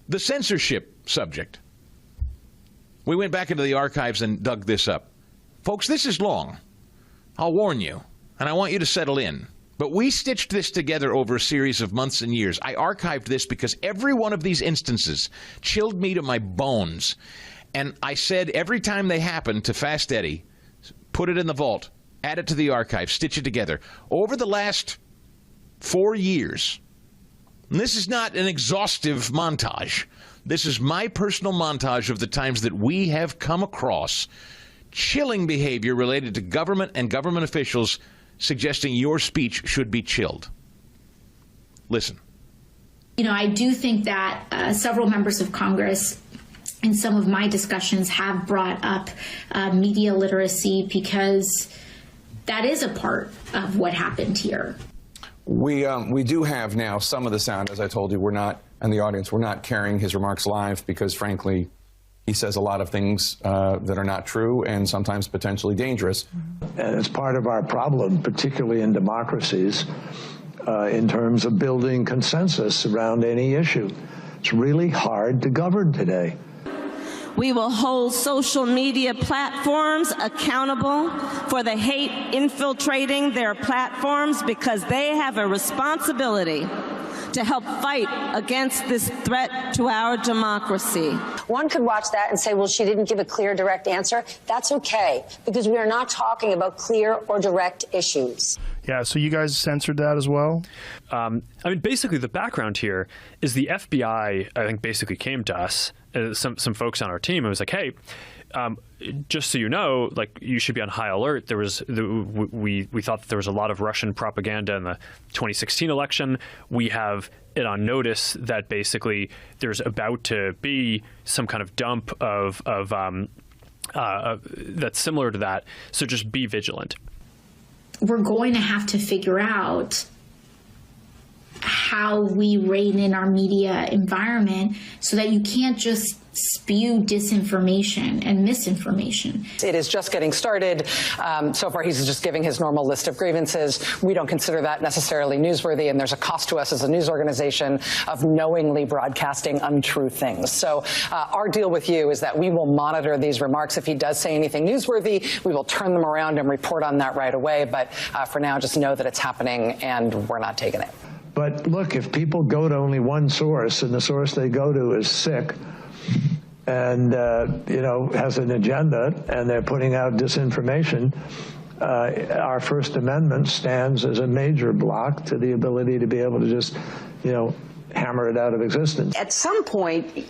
The censorship subject. We went back into the archives and dug this up. Folks, this is long. I'll warn you, and I want you to settle in. But we stitched this together over a series of months and years. I archived this because every one of these instances chilled me to my bones. And I said every time they happened to Fast Eddie, put it in the vault, add it to the archive, stitch it together. Over the last 4 years, and this is not an exhaustive montage. This is my personal montage of the times that we have come across chilling behavior related to government and government officials suggesting your speech should be chilled. Listen. You know, I do think that several members of Congress in some of my discussions have brought up media literacy, because that is a part of what happened here. We do have now some of the sound. As I told you, we're not, and the audience, we're not carrying his remarks live because, frankly, he says a lot of things that are not true and sometimes potentially dangerous. And it's part of our problem, particularly in democracies, in terms of building consensus around any issue. It's really hard to govern today. We will hold social media platforms accountable for the hate infiltrating their platforms, because they have a responsibility to help fight against this threat to our democracy. One could watch that and say, well, she didn't give a clear, direct answer. That's okay, because we are not talking about clear or direct issues. Yeah, so you guys censored that as well? I mean, basically the background here is the FBI, I think, basically came to us, some folks on our team, and was like, hey, just so you know, like, you should be on high alert. There was we thought that there was a lot of Russian propaganda in the 2016 election. We have it on notice that basically there's about to be some kind of dump of that's similar to that. So just be vigilant. We're going to have to figure out how we rein in our media environment so that you can't just spew disinformation and misinformation. It is just getting started. So far, he's just giving his normal list of grievances. We don't consider that necessarily newsworthy, and there's a cost to us as a news organization of knowingly broadcasting untrue things. So our deal with you is that we will monitor these remarks. If he does say anything newsworthy, we will turn them around and report on that right away. But for now, just know that it's happening, and we're not taking it. But look, if people go to only one source, and the source they go to is sick, and you know, has an agenda, and they're putting out disinformation, our First Amendment stands as a major block to the ability to be able to just, you know, hammer it out of existence. At some point,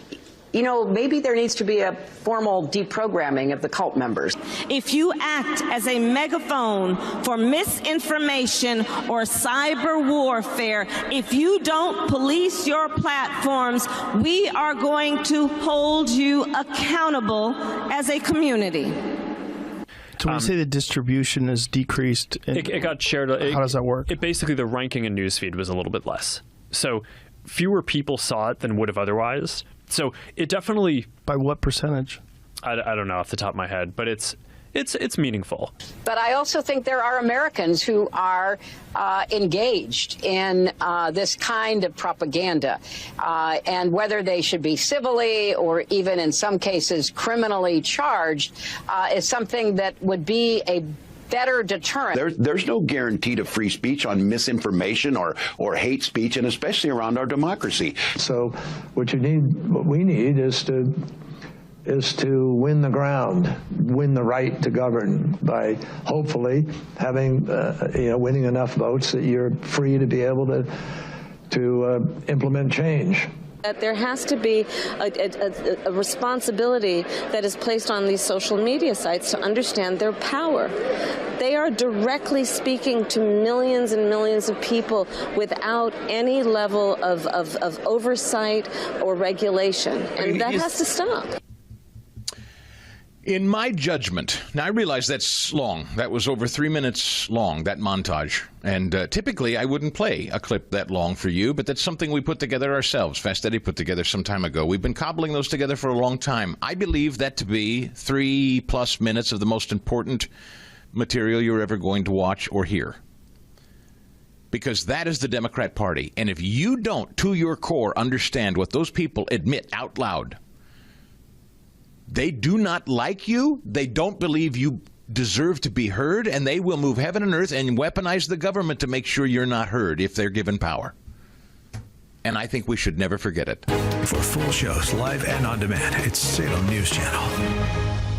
you know, maybe there needs to be a formal deprogramming of the cult members. If you act as a megaphone for misinformation or cyber warfare, if you don't police your platforms, we are going to hold you accountable as a community. So when you say the distribution is decreased, it got shared. How does that work? It basically, the ranking in newsfeed was a little bit less. So fewer people saw it than would have otherwise. So it definitely... By what percentage? I don't know off the top of my head, but it's meaningful. But I also think there are Americans who are engaged in this kind of propaganda, and whether they should be civilly or even in some cases criminally charged is something that would be a better deterrent. There's no guarantee to free speech on misinformation or hate speech, and especially around our democracy. So what we need is to win the ground, win the right to govern by hopefully having, you know, winning enough votes that you're free to be able to implement change. That there has to be a responsibility that is placed on these social media sites to understand their power. They are directly speaking to millions and millions of people without any level of oversight or regulation, and that has to stop. In my judgment, now I realize that's long. That was over 3 minutes long, that montage. And typically I wouldn't play a clip that long for you, but that's something we put together ourselves. Fast Eddie put together some time ago. We've been cobbling those together for a long time. I believe that to be 3+ minutes of the most important material you're ever going to watch or hear. because that is the Democrat Party. And if you don't, to your core, understand what those people admit out loud, they do not like you, they don't believe you deserve to be heard, and they will move heaven and earth and weaponize the government to make sure you're not heard if they're given power. And I think we should never forget it. For full shows, live and on demand, it's Salem News Channel.